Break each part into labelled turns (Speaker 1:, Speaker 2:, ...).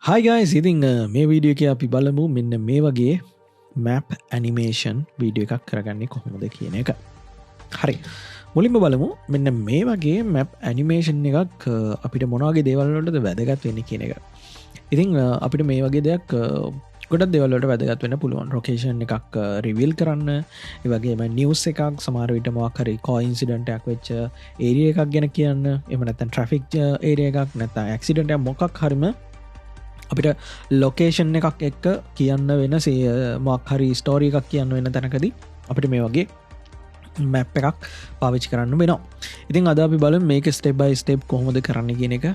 Speaker 1: Hi guys, ඉතින් මේ video එකේ අපි බලමු මෙන්න මේ වගේ map animation වීඩියෝ එකක් කරගන්නේ කොහොමද කියන එක. හරි. මුලින්ම බලමු මෙන්න මේ වගේ map animation එකක් අපිට මොන වගේ දේවල් වලටද වැදගත් වෙන්නේ කියන එක. ඉතින් අපිට මේ වගේ දෙයක් ගොඩක් දේවල් වලට වැදගත් වෙන්න පුළුවන්. location එකක් reveal කරන්න, ඒ වගේම news එකක්, සමහර විට මොකක් හරි coincident එකක් වෙච්ච area එකක් ගැන කියන්න, එහෙම නැත්නම් traffic area එකක්, නැත්නම් accident එකක් මොකක් හරිම අපිට ලොකේෂන් එකක් එක්ක කියන්න වෙන මොකක් හරි ස්ටෝරි එකක් කියන්න වෙන තැනකදී අපිට මේ වගේ මැප් එකක් පාවිච්චි කරන්න වෙනවා. ඉතින් අද අපි බලමු මේක ස්ටෙප් බයි ස්ටෙප් කොහොමද කරන්න කියන එක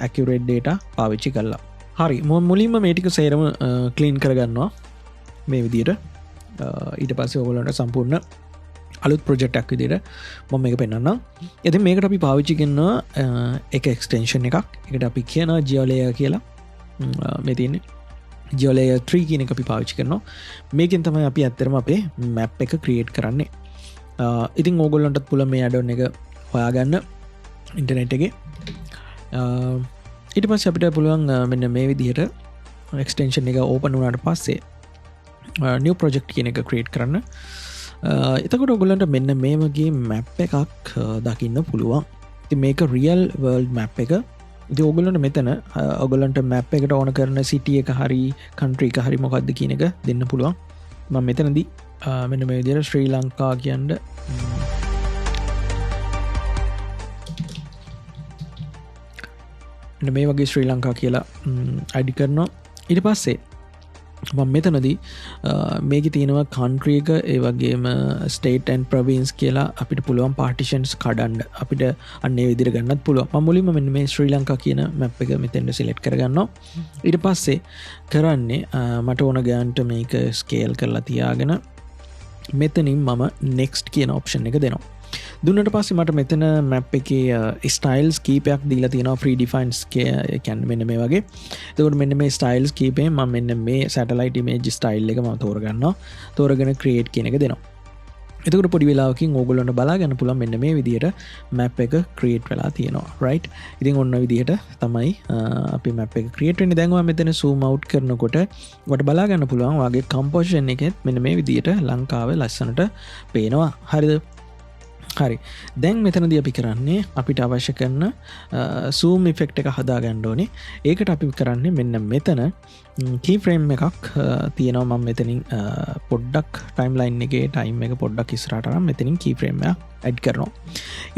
Speaker 1: accurate data පාවිච්චි කරලා. හරි, මුලින්ම මේ ටික සේරම ක්ලීන් කරගන්නවා මේ විදිහට. ඊට පස්සේ ඔයගොල්ලන්ට සම්පූර්ණ අලුත් ප්‍රොජෙක්ට් එකක් විදිහට මම මේක පෙන්නන්නම්. ඉතින් මේකට අපි පාවිච්චි කරනවා එක එක්ස්ටෙන්ෂන් එකක්. ඒකට අපි කියනවා GeoLayer කියලා. මේ තියන්නේ GeoLayer 3 කියන එක අපි පාවිච්චි කරනවා. මේකෙන් තමයි අපි ඇත්තටම අපේ මැප් එක ක්‍රියේට් කරන්නේ. ඉතින් ඕගොල්ලන්ටත් පුළුවන් මේ ඇඩ් ඔන් එක හොයාගන්න ඉන්ටර්නෙට් එකේ. ඊට පස්සේ අපිට පුළුවන් මෙන්න මේ විදිහට එක්ස්ටෙන්ෂන් එක ඕපන් වුණාට පස්සේ new project කියන එක ක්‍රියේට් කරන්න. එතකොට ඔයගොල්ලන්ට මෙන්න මේ වගේ මැප් එකක් දකින්න පුළුවන්. ඉතින් මේක real world map එක. ඉතින් ඔයගොල්ලන්ට මෙතන ඔයගොල්ලන්ට මැප් එකට ඕන කරන සිටි එක හරි කන්ට්‍රි එක හරි මොකක්ද කියන එක දෙන්න පුළුවන්. මම මෙතනදී මෙන්න මේ විදිහට ශ්‍රී ලංකා කියන්න මෙන්න මේ වගේ ශ්‍රී ලංකා කියලා අයිඩි කරනවා. ඊට පස්සේ මම මෙතනදී මේක තියෙනවා කන්ට්‍රි එක, ඒ වගේම ස්ටේට් ඇන්ඩ් ප්‍රොවින්ස් කියලා අපිට පුළුවන් පාර්ටිෂන්ස් කඩන්න. අපිට අන්න ඒ විදිහට ගන්නත් පුළුවන්. මම මුලින්ම මෙන්න මේ ශ්‍රී ලංකා කියන මැප් එක මෙතෙන්ට සිලෙක්ට් කරගන්නවා. ඊට පස්සේ කරන්නේ මට ඕන ගානට මේක ස්කේල් කරලා තියාගෙන මෙතනින් මම next කියන ඔප්ෂන් එක දෙනවා. දුන්නට පස්සේ මට මෙතන මැප් එකේ ස්ටයිල්ස් කීපයක් දීලා තියෙනවා predefined කියන්නේ මෙන්න මේ වගේ. එතකොට මෙන්න මේ ස්ටයිල්ස් කීපේ මම මෙන්න මේ satellite image style එක මම තෝරගන්නවා. තෝරගෙන create කියන එක දෙනවා. එතකොට පොඩි වෙලාවකින් ඕගොල්ලන්ට බලා ගන්න පුළුවන් මෙන්න මේ විදිහට මැප් එක create වෙලා තියෙනවා. right. ඉතින් ඔන්න විදිහට තමයි අපි මැප් එක create වෙන්නේ. දැන් ඔයා මෙතන zoom out කරනකොට ඔයාලට බලා ගන්න පුළුවන් වාගේ composition එකෙත් මෙන්න මේ විදිහට ලංකාවේ ලස්සනට පේනවා. හරිද? හරි, දැන් මෙතනදී අපි කරන්නේ අපිට අවශ්‍ය කරන zoom effect එක හදා ගන්න ඕනේ. ඒකට අපි කරන්නේ මෙන්න මෙතන key frame එකක් තියෙනවා. මම මෙතනින් පොඩ්ඩක් timeline එකේ time එක පොඩ්ඩක් ඉස්සරහට අරන් මෙතනින් key frame එක add කරනවා.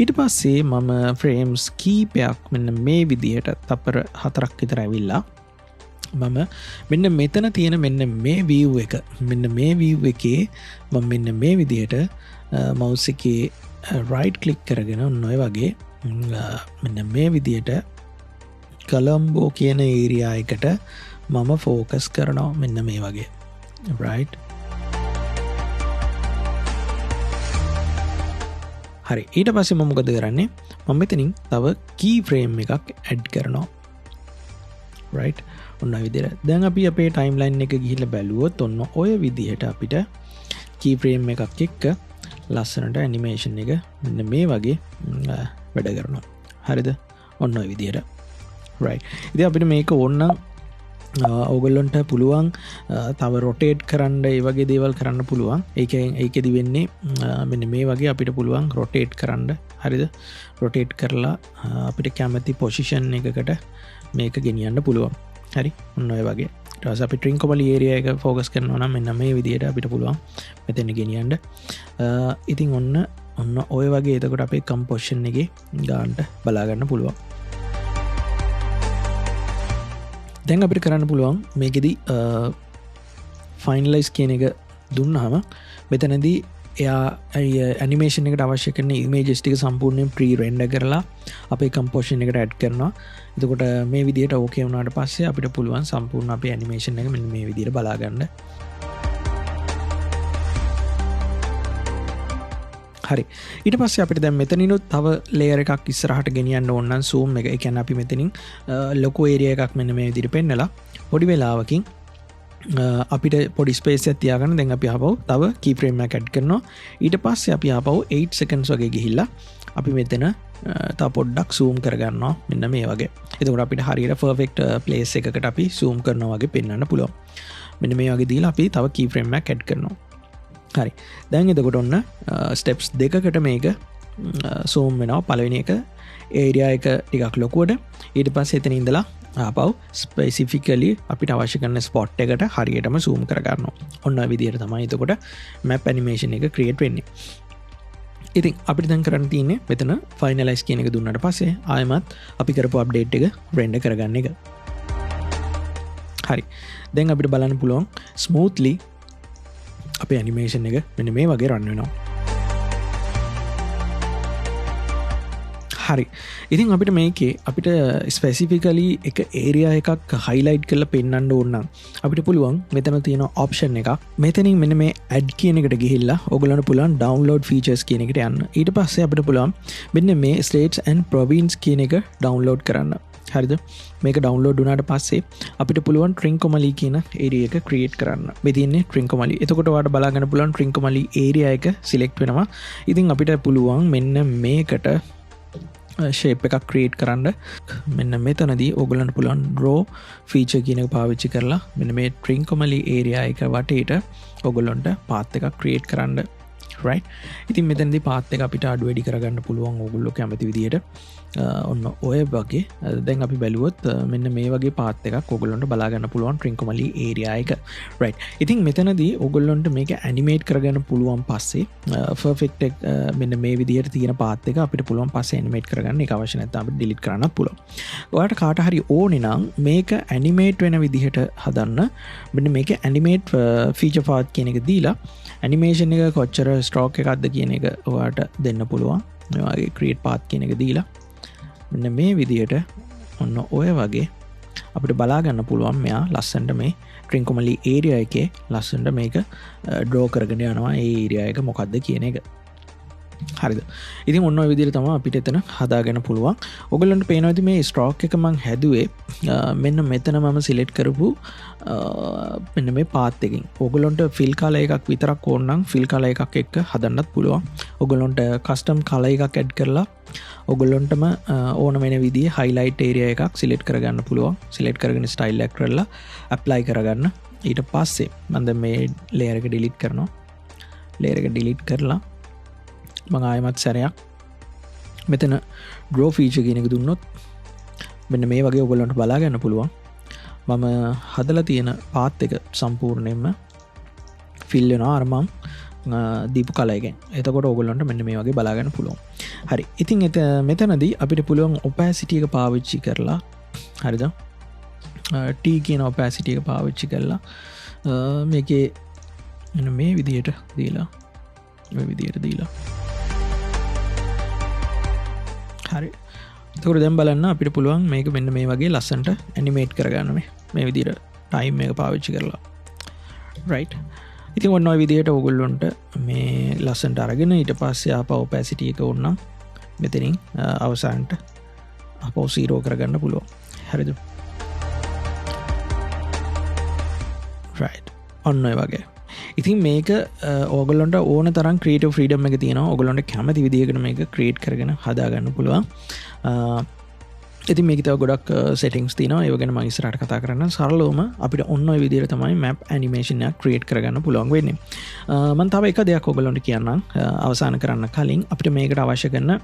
Speaker 1: ඊට පස්සේ මම frames කීපයක් මෙන්න මේ විදිහට තපර 4ක් විතර ඇවිල්ලා මම මෙන්න මෙතන තියෙන මෙන්න මේ view එක මෙන්න මේ view එකේ මම මෙන්න මේ විදිහට mouse එකේ right click කරගෙන ඔන්න ඔය වගේ මෙන්න මේ විදිහට කොලම්බෝ කියන ඒරියා එකට මම ફોකස් කරනවා මෙන්න මේ වගේ. right. හරි, ඊට පස්සේ මම මොකද කරන්නේ මම මෙතනින් තව key frame එකක් add කරනවා. right. ඔන්න ඔය විදිහට දැන් අපි අපේ timeline එක ගිහිල්ලා බැලුවොත් ඔන්න ඔය විදිහට අපිට key frame එකක් එක්ක ලස්සනට ඇනිමේෂන් එක මෙන්න මේ වගේ වැඩ කරනවා. හරිද? ඔන්න ඔය විදිහට. right. ඉතින් අපිට මේක ඕනනම් ඕගොල්ලන්ට පුළුවන් තව රොටේට් කරන්න, ඒ වගේ දේවල් කරන්න පුළුවන්. ඒකෙදි වෙන්නේ මෙන්න මේ වගේ අපිට පුළුවන් රොටේට් කරන්න. හරිද? රොටේට් කරලා අපිට කැමති පොසිෂන් එකකට මේක ගෙනියන්න පුළුවන්. හරි, ඔන්න ඔය වගේ. ඊට පස්සේ අපි ට්‍රින්කොමලි ඒරියා එක ફોකස් කරනවා නම් මෙන්න මේ විදිහට අපිට පුළුවන් මෙතන ගෙනියන්න. ඉතින් ඔන්න ඔය වගේ එතකොට අපේ කම්පොසිෂන් එකේ ගානට බලා ගන්න පුළුවන්. දැන් අපිට කරන්න පුළුවන් මේකෙදි ෆයිනලයිස් කියන එක දුන්නාම මෙතනදී එයා ඇනිමේෂන් එකට අවශ්‍ය කරන ඉමේජස් ටික සම්පූර්ණයෙන් ප්‍රී රෙන්ඩර් කරලා අපේ කම්පොසිෂන් එකට ඇඩ් කරනවා. එතකොට මේ විදිහට ඕකේ වුණාට පස්සේ අපිට පුළුවන් සම්පූර්ණ අපේ ඇනිමේෂන් එක මෙන්න මේ විදිහට බලා ගන්න. හරි, ඊට පස්සේ අපිට දැන් මෙතනිනුත් තව ලේයර් එකක් ඉස්සරහට ගෙනියන්න ඕන නම් zoom එක. ඒ කියන්නේ අපි මෙතනින් ලොකු ඒරියා එකක් මෙන්න මේ විදිහට පෙන්නලා පොඩි වෙලාවකින් අපිට පොඩි ස්පේස් එකක් තියාගන්න. දැන් අපි ආපහු තව key frame එකක් add කරනවා. ඊට පස්සේ අපි ආපහු 8 seconds වගේ ගිහිල්ලා අපි මෙතන තා පොඩ්ඩක් සූම් කරගන්නවා මෙන්න මේ වගේ. එතකොට අපිට හරියට පර්ෆෙක්ට් ප්ලේස් එකකට අපි සූම් කරනවා වගේ පෙන්වන්න පුළුවන්. මෙන්න මේ වගේ දීලා අපි තව key frame එකක් ඇඩ් කරනවා. හරි. දැන් එතකොට ඔන්න ස්ටෙප්ස් දෙකකට මේක සූම් වෙනවා. පළවෙනි එක ඒරියා එක ටිකක් ලොකුවට, ඊට පස්සේ එතන ඉඳලා ආපහු ස්පෙસિෆිකලි අපිට අවශ්‍ය කරන ස්පොට් එකට හරියටම සූම් කරගන්නවා. ඔන්න ඔය විදිහට තමයි එතකොට map animation එක create වෙන්නේ. ඉතින් අපිට දැන් කරන්න තියෙන්නේ මෙතන finalize කියන එක දුන්නාට පස්සේ ආයෙමත් අපි කරපු අප්ඩේට් එක render කරගන්න එක. හරි. දැන් අපිට බලන්න පුළුවන් smoothly අපේ animation එක මෙන්න මේ වගේ run වෙනවා. හරි. ඉතින් අපිට මේකේ අපිට ස්පෙසිෆිකලි එක ඒරියා එකක් හයිලයිට් කරලා පෙන්වන්න ඕන නම් අපිට පුළුවන් මෙතන තියෙන ඔප්ෂන් එකක්. මෙතනින් මෙන්න මේ add කියන එකට ගිහිල්ලා ඔයගොල්ලන්ට පුළුවන් download features කියන එකට යන්න. ඊට පස්සේ අපිට පුළුවන් මෙන්න මේ states and province කියන එක download කරන්න. හරිද? මේක download වුණාට පස්සේ අපිට පුළුවන් Trincomalee කියන area එක create කරන්න. මේ තියෙන්නේ Trincomalee. එතකොට ඔයාලට බලා ගන්න පුළුවන් Trincomalee area එක select වෙනවා. ඉතින් අපිට පුළුවන් මෙන්න මේකට shape එකක් create කරන්න. මෙන්න මෙතනදී ඔයගොල්ලන්ට පුළුවන් draw feature කියන එක පාවිච්චි කරලා මෙන්න මේ Trincomalee area එක වටේට ඔයගොල්ලන්ට path එකක් create කරන්න. right. ඉතින් මෙතනදී path එක අපිට අඩු වැඩි කරගන්න පුළුවන් ඔයගොල්ලෝ කැමති විදියට. ඔන්න ඔය වගේ දැන් අපි බැලුවොත් මෙන්න මේ වගේ path එකක් ඔයගොල්ලන්ට බලා ගන්න පුළුවන් Trincomalee area එක. right. ඉතින් මෙතනදී ඔයගොල්ලන්ට මේක animate කරගන්න පුළුවන් පස්සේ perfect මෙන්න මේ විදියට තියෙන path එක අපිට පුළුවන් පස්සේ animate කරගන්න. ඒක අවශ්‍ය නැත්නම් අපිට delete කරන්නත් පුළුවන්. ඔයාලට කාට හරි ඕනේ නම් මේක animate වෙන විදිහට හදන්න මෙන්න මේක animate feature path කියන එක දීලා animation එක කොච්චර stroke එකක්ද කියන එක ඔයාලට දෙන්න පුළුවන්. මේ වගේ create path කියන එක දීලා මෙන්න මේ විදියට ඔන්න ඔය වගේ අපිට බලා ගන්න පුළුවන් මෙයා ලස්සනට මේ Trincomalee area එකේ ලස්සනට මේක draw කරගෙන යනවා ඒ area එක මොකක්ද කියන එක. හරිද? ඉතින් ඔන්න ඔය විදිහට තමයි අපිට එතන හදාගන්න පුළුවන්. ඔයගොල්ලන්ට පේනවාද මේ stroke එක මම හැදුවේ මෙන්න මෙතන මම select කරපු මෙන්න මේ path එකකින්. ඔයගොල්ලන්ට fill color එකක් විතරක් ඕන නම් fill color එකක් එක්ක හදන්නත් පුළුවන්. ඔයගොල්ලන්ට custom color එකක් add කරලා ඔයගොල්ලන්ටම ඕන වෙන විදිහේ highlight area එකක් select කරගන්න පුළුවන්. select කරගෙන style එක කරලා apply කරගන්න. ඊට පස්සේ මම දැන් මේ layer එක delete කරනවා. layer එක delete කරලා මම ආයෙමත් සැරයක් මෙතන draw feature කියන එක දුන්නොත් මෙන්න මේ වගේ ඔයගොල්ලන්ට බලා ගන්න පුළුවන්. මම හදලා තියෙන path එක සම්පූර්ණයෙන්ම fill වෙනවා අර මම දීපු color එකෙන්. එතකොට ඔයගොල්ලන්ට මෙන්න මේ වගේ බලා ගන්න පුළුවන්. හරි. ඉතින් මෙතනදී අපිට පුළුවන් opacity එක පාවිච්චි කරලා හරිද? T කියන opacity එක පාවිච්චි කරලා මේකේ මෙන්න මේ විදියට දීලා මේ විදියට දීලා හරි. එතකොට දැන් බලන්න අපිට පුළුවන් මේක මෙන්න මේ වගේ ලස්සනට animate කරගන්න මේ විදියට time එක පාවිච්චි කරලා. right. ඉතින් ඔන්න ඔය විදියට ඔයගොල්ලන්ට මේ ලස්සනට අරගෙන ඊට පස්සේ ආපහු opacity එක ඕනනම් මෙතනින් අවසානට ආපහු 0 කරගන්න පුළුවන්. හරිද? right. ඔන්න ඔය වගේ. ඉතින් මේක ඔයගොල්ලන්ට ඕන තරම් creative freedom එක තියෙනවා. ඔයගොල්ලන්ට කැමති විදිහකට මේක create කරගෙන හදා ගන්න පුළුවන්. ඉතින් මේක තව ගොඩක් settings තියෙනවා. ඒව ගැන මම ඉස්සරහට කතා කරන්න. සරලවම අපිට ඔන්න ඔය විදිහට තමයි map animation එක create කරගන්න පුළුවන් වෙන්නේ. මම තව එක දෙයක් ඔයගොල්ලන්ට කියන්නම් අවසන් කරන්න කලින් අපිට මේකට අවශ්‍ය කරන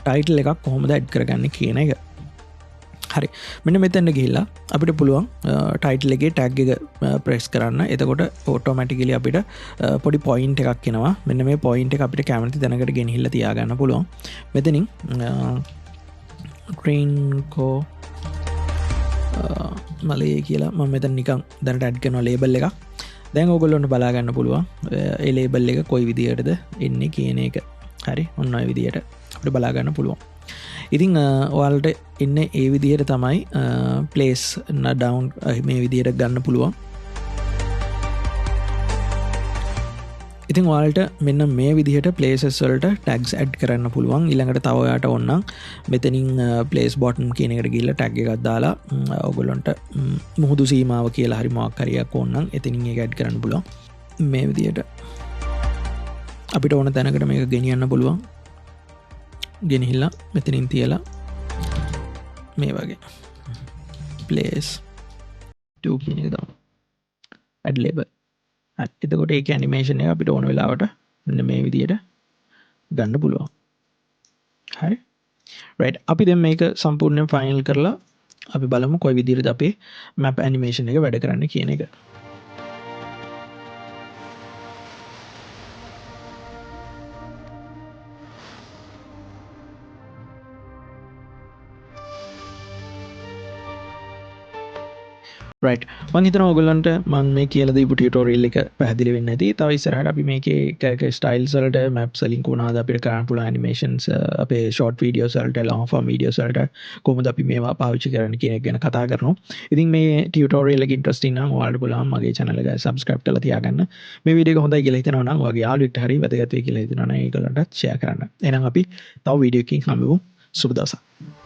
Speaker 1: title එකක් කොහොමද add කරගන්නේ කියන එක. හරි. මෙන්න මෙතෙන්ට ගිහිල්ලා අපිට පුළුවන් title එකේ tag එක press කරන්න. එතකොට automatically අපිට පොඩි point එකක් එනවා. මෙන්න මේ point එක අපිට කැමති තැනකට ගෙනහිල්ලා තියාගන්න පුළුවන්. මෙතනින් Trinco Malay කියලා මම මෙතන නිකන් දැනට add කරනවා label එකක්. දැන් ඔයගොල්ලන්ට බලා ගන්න පුළුවන් ඒ label එක කොයි විදියටද එන්නේ කියන එක. හරි. ඔන්න ඔය විදියට අපිට බලා ගන්න පුළුවන්. ඉතින් ඔයාලට එන්නේ ඒ විදිහට තමයි place down මේ විදිහට ගන්න පුළුවන්. ඉතින් ඔයාලට මෙන්න මේ විදිහට places වලට tags add කරන්න පුළුවන්. ඊළඟට තව ඔයාලට ඕන නම් මෙතනින් place button කියන එකට ගිහලා tag එකක් දාලා ඔයගොල්ලන්ට මුහුදු සීමාව කියලා හරි මොකක් හරියක් ඕන නම් එතනින් ඒක add කරන්න පුළුවන්. මේ විදිහට අපිට ඕන තැනකට මේක ගෙනියන්න පුළුවන්. ගෙනහිල්ලා මෙතනින් තියලා මේ වගේ ප්ලේස් ඇඩ් ලේබල් එතකොට ඒක ඇනිමේෂන් එක අපිට ඕන වෙලාවට මෙන්න මේ විදියට ගන්න පුළුවන්. හරි රයිට් අපි දැන් මේක සම්පූර්ණයෙන් ෆයිනල් කරලා අපි බලමු කොයි විදිහටද අපේ මැප් ඇනිමේෂන් එක වැඩ කරන්නේ කියන එක. රයිට් මං හිතනවා ඔයගොල්ලන්ට මම මේ කියලා දීපු ටියුටෝරියල් එක පැහැදිලි වෙන්න ඇති. තව ඉස්සරහට අපි මේකේ කැරක්ටර් ස්ටයිල්ස් වලට මැප්ස් වලින් කොහොමද අපිට කරන්න පුළුවන් ඇනිමේෂන්ස් අපේ ෂෝට් වීඩියෝස් වලට ලොන්ග් ෆෝම් වීඩියෝස් වලට කොහොමද අපි මේවා පාවිච්චි කරන්න කියන එක ගැන කතා කරනවා. ඉතින් මේ ටියුටෝරියල් එක ඉන්ටරෙස්ටිං නම් ඔයාලට පුළුවන් මගේ channel එක subscribe කරලා තියාගන්න. මේ වීඩියෝ එක හොඳයි කියලා හිතනවා නම් ඔයාගේ යාළුවෙක්ට හරි වැදගත් වෙයි කියලා හිතනවා නම් ඒගොල්ලන්ටත් share කරන්න. එහෙනම් අපි තව වීඩියෝ එකකින් හමුවෙමු. සුබ දවසක්.